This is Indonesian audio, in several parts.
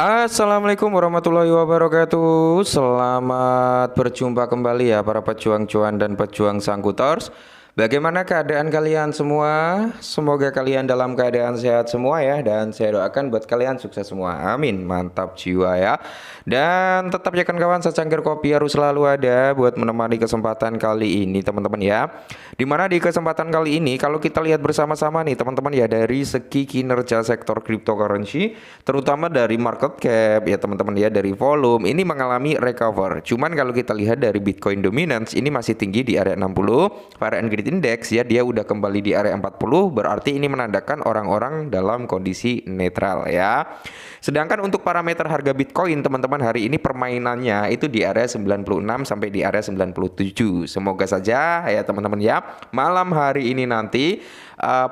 Assalamualaikum warahmatullahi wabarakatuh. Selamat berjumpa kembali ya para pejuang cuan dan pejuang sangkutors. Bagaimana keadaan kalian semua? Semoga kalian dalam keadaan sehat semua ya. Dan saya doakan buat kalian sukses semua. Amin. Mantap jiwa ya. Dan tetap ya kawan, secangkir kopi harus selalu ada buat menemani kesempatan kali ini teman-teman ya. Dimana di kesempatan kali ini kalau kita lihat bersama-sama nih teman-teman ya, dari segi kinerja sektor cryptocurrency, terutama dari market cap ya teman-teman ya, dari volume ini mengalami recover. Cuman kalau kita lihat dari Bitcoin dominance ini masih tinggi di area 60, varian grid index ya dia udah kembali di area 40, berarti ini menandakan orang-orang dalam kondisi netral ya. Sedangkan untuk parameter harga Bitcoin teman-teman hari ini permainannya itu di area 96 sampai di area 97. Semoga saja ya teman-teman ya, malam hari ini nanti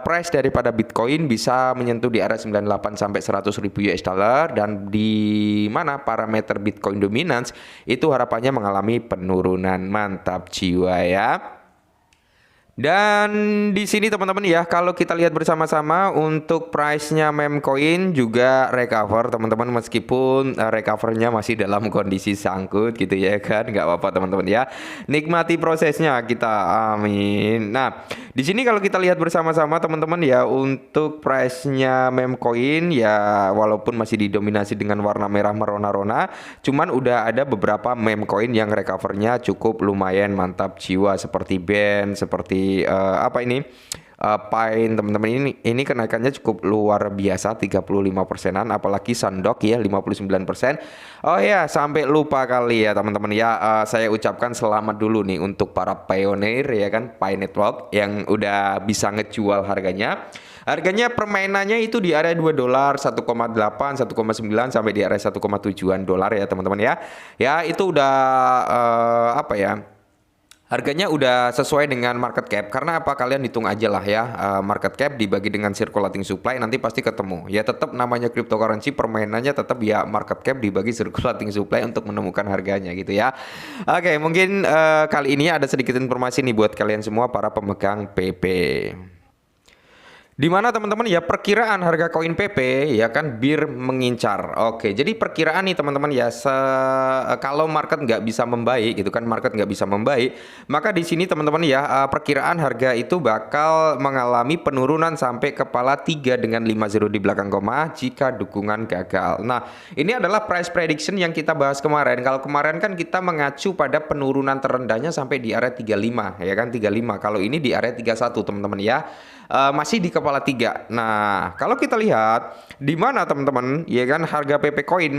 price daripada Bitcoin bisa menyentuh di area 98 sampai 100 ribu US dollar, dan di mana parameter Bitcoin dominance itu harapannya mengalami penurunan. Mantap jiwa ya. Dan di sini teman-teman ya, kalau kita lihat bersama-sama untuk price-nya meme coin juga recover teman-teman, meskipun recovernya masih dalam kondisi sangkut gitu ya kan, nggak apa-apa teman-teman ya. Nikmati prosesnya kita, amin. Nah, di sini kalau kita lihat bersama-sama teman-teman ya, untuk price-nya meme coin ya walaupun masih didominasi dengan warna merah merona-rona, cuman udah ada beberapa meme coin yang recovernya cukup lumayan mantap jiwa, seperti BAN, seperti apa ini Pine teman-teman, ini kenaikannya cukup luar biasa 35%-an, apalagi Sandok ya 59%. Oh ya, sampai lupa kali ya teman-teman ya, saya ucapkan selamat dulu nih untuk para pioneer ya kan, Pi Network yang udah bisa ngejual harganya. Harganya permainannya itu di area 2 dolar, 1,8, 1,9 sampai di area 1,7-an dolar ya teman-teman ya. Ya itu udah apa ya? Harganya udah sesuai dengan market cap. Karena apa? Kalian hitung aja lah ya, market cap dibagi dengan circulating supply nanti pasti ketemu. Ya tetap namanya cryptocurrency, permainannya tetap ya market cap dibagi circulating supply untuk menemukan harganya gitu ya. Oke, mungkin kali ini ada sedikit informasi nih buat kalian semua para pemegang PP. Di mana teman-teman ya, perkiraan harga koin PP ya kan bir mengincar. Oke, jadi perkiraan nih teman-teman ya, kalau market nggak bisa membaik gitu kan, market nggak bisa membaik, maka di sini teman-teman ya, perkiraan harga itu bakal mengalami penurunan sampai kepala 3 dengan 50 di belakang koma jika dukungan gagal. Nah, ini adalah price prediction yang kita bahas kemarin. Kalau kemarin kan kita mengacu pada penurunan terendahnya sampai di area 35 ya kan, 35. Kalau ini di area 31 teman-teman ya. Masih di kepala 3. Nah, kalau kita lihat di mana teman-teman ya kan, harga PP coin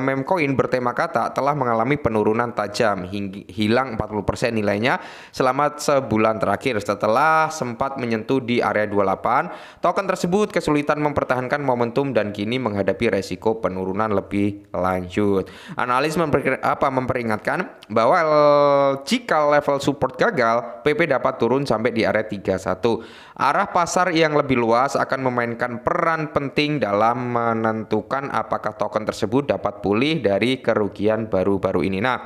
meme coin bertema kata telah mengalami penurunan tajam hingga hilang 40% nilainya selama sebulan terakhir setelah sempat menyentuh di area 28. Token tersebut kesulitan mempertahankan momentum dan kini menghadapi resiko penurunan lebih lanjut. Analis memperingatkan bahwa jika level support gagal, PP dapat turun sampai di area 31. Arah pasar yang lebih luas akan memainkan peran penting dalam menentukan apakah token tersebut dapat pulih dari kerugian baru-baru ini. Nah,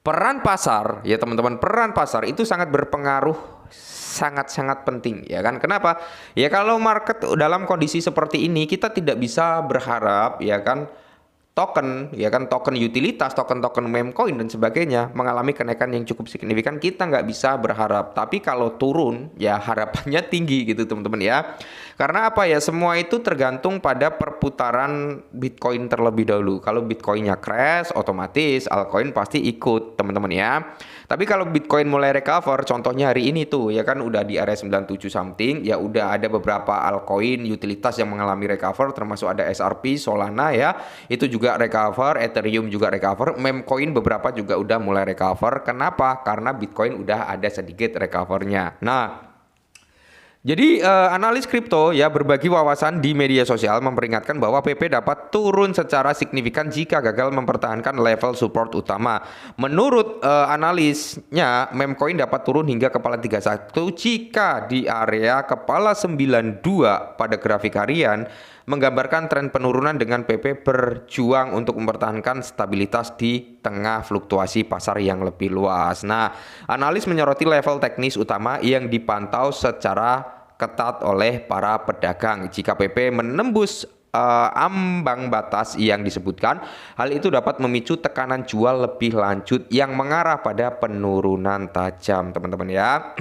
peran pasar ya teman-teman, peran pasar itu sangat berpengaruh, sangat-sangat penting ya kan. Kenapa? Ya kalau market dalam kondisi seperti ini kita tidak bisa berharap ya kan token ya kan, token utilitas, token-token meme coin dan sebagainya mengalami kenaikan yang cukup signifikan. Kita nggak bisa berharap, tapi kalau turun ya harapannya tinggi gitu teman-teman ya. Karena apa ya, semua itu tergantung pada perputaran Bitcoin terlebih dahulu. Kalau Bitcoinnya crash, otomatis altcoin pasti ikut teman-teman ya. Tapi kalau Bitcoin mulai recover, contohnya hari ini tuh ya kan udah di area 97 something, ya udah ada beberapa altcoin utilitas yang mengalami recover, termasuk ada SRP, Solana ya, itu juga recover, Ethereum juga recover, meme coin beberapa juga udah mulai recover. Kenapa? Karena Bitcoin udah ada sedikit recovernya. Nah, jadi analis kripto ya berbagi wawasan di media sosial memperingatkan bahwa PP dapat turun secara signifikan jika gagal mempertahankan level support utama. Menurut analisnya, meme coin dapat turun hingga kepala 31 jika di area kepala 92 pada grafik harian menggambarkan tren penurunan dengan PP berjuang untuk mempertahankan stabilitas di tengah fluktuasi pasar yang lebih luas. Nah, analis menyoroti level teknis utama yang dipantau secara ketat oleh para pedagang. Jika PP menembus ambang batas yang disebutkan, hal itu dapat memicu tekanan jual lebih lanjut yang mengarah pada penurunan tajam, teman-teman ya.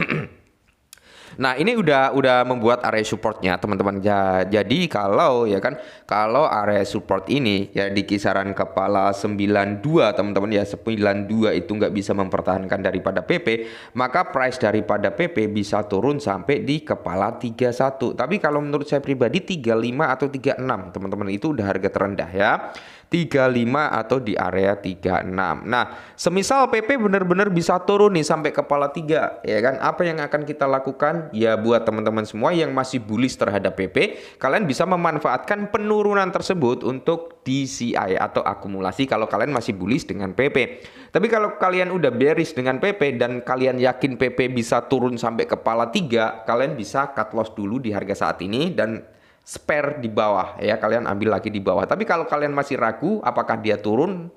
Nah, ini udah membuat area supportnya, teman-teman. Jadi kalau ya kan, kalau area support ini ya di kisaran kepala 92, teman-teman ya, 92 itu nggak bisa mempertahankan daripada PP, maka price daripada PP bisa turun sampai di kepala 31. Tapi kalau menurut saya pribadi 35 atau 36, teman-teman, itu udah harga terendah ya. 35 atau di area 36. Nah, semisal PP benar-benar bisa turun nih sampai kepala 3, ya kan? Apa yang akan kita lakukan? Ya buat teman-teman semua yang masih bullish terhadap PP, kalian bisa memanfaatkan penurunan tersebut untuk DCI atau akumulasi kalau kalian masih bullish dengan PP. Tapi kalau kalian udah bearish dengan PP dan kalian yakin PP bisa turun sampai kepala 3, kalian bisa cut loss dulu di harga saat ini dan spare di bawah ya, kalian ambil lagi di bawah. Tapi kalau kalian masih ragu apakah dia turun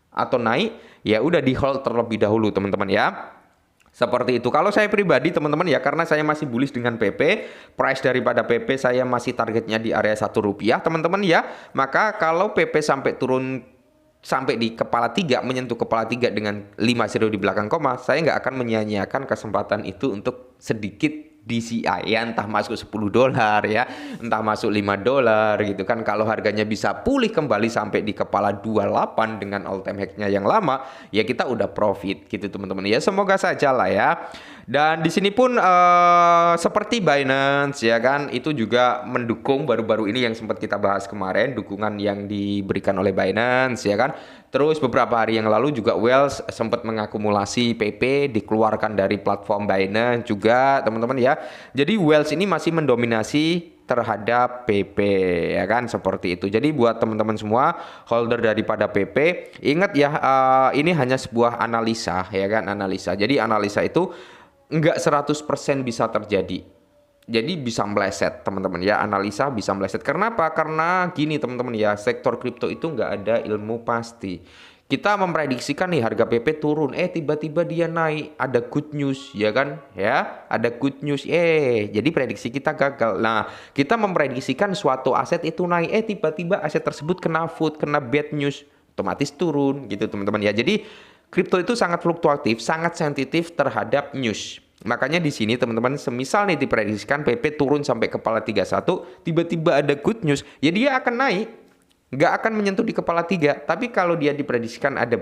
atau naik, ya udah di hold terlebih dahulu, teman-teman ya. Seperti itu. Kalau saya pribadi, teman-teman ya, karena saya masih bullish dengan PP, price daripada PP saya masih targetnya di area Rp1, teman-teman ya. Maka kalau PP sampai turun sampai di kepala 3, menyentuh kepala 3 dengan 5 zero di belakang koma, saya nggak akan menyia-nyiakan kesempatan itu untuk sedikit DCI ya, entah masuk $10 ya, entah masuk $5 gitu kan. Kalau harganya bisa pulih kembali sampai di kepala 28 dengan all time high-nya yang lama, ya kita udah profit gitu, teman-teman ya. Semoga saja lah ya. Dan di sini pun seperti Binance ya kan, itu juga mendukung baru-baru ini yang sempat kita bahas kemarin, dukungan yang diberikan oleh Binance ya kan. Terus beberapa hari yang lalu juga Wells sempat mengakumulasi PP dikeluarkan dari platform Binance juga, teman-teman ya. Jadi Wells ini masih mendominasi terhadap PP ya kan, seperti itu. Jadi buat teman-teman semua holder daripada PP, ingat ya, ini hanya sebuah analisa ya kan, analisa. Jadi analisa itu enggak 100% bisa terjadi. Jadi bisa meleset, teman-teman ya, analisa bisa meleset. Kenapa? Karena gini, teman-teman ya, sektor kripto itu enggak ada ilmu pasti. Kita memprediksikan nih harga PP turun, tiba-tiba dia naik, ada good news ya kan, ya ada good news, jadi prediksi kita gagal. Nah, kita memprediksikan suatu aset itu naik, tiba-tiba aset tersebut kena food, kena bad news, otomatis turun gitu, teman-teman ya. Jadi kripto itu sangat fluktuatif, sangat sensitif terhadap news. Makanya di sini, teman-teman, semisal nih diprediksikan PP turun sampai kepala 31, tiba-tiba ada good news, ya dia akan naik. Nggak akan menyentuh di kepala 3. Tapi kalau dia diprediksikan ada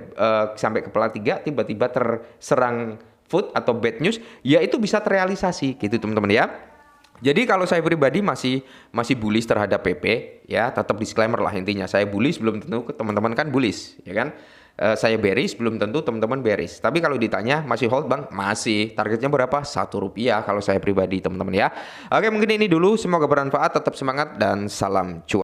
sampai kepala 3, tiba-tiba terserang food atau bad news, ya itu bisa terrealisasi gitu, teman-teman ya. Jadi kalau saya pribadi masih bullish terhadap PP ya, tetap disclaimer lah intinya. Saya bullish belum tentu teman-teman kan bullish ya kan. Saya bearish belum tentu teman-teman bearish. Tapi kalau ditanya masih hold bang, masih. Targetnya berapa? Rp1 kalau saya pribadi, teman-teman ya. Oke, mungkin ini dulu, semoga bermanfaat, tetap semangat dan salam cuan.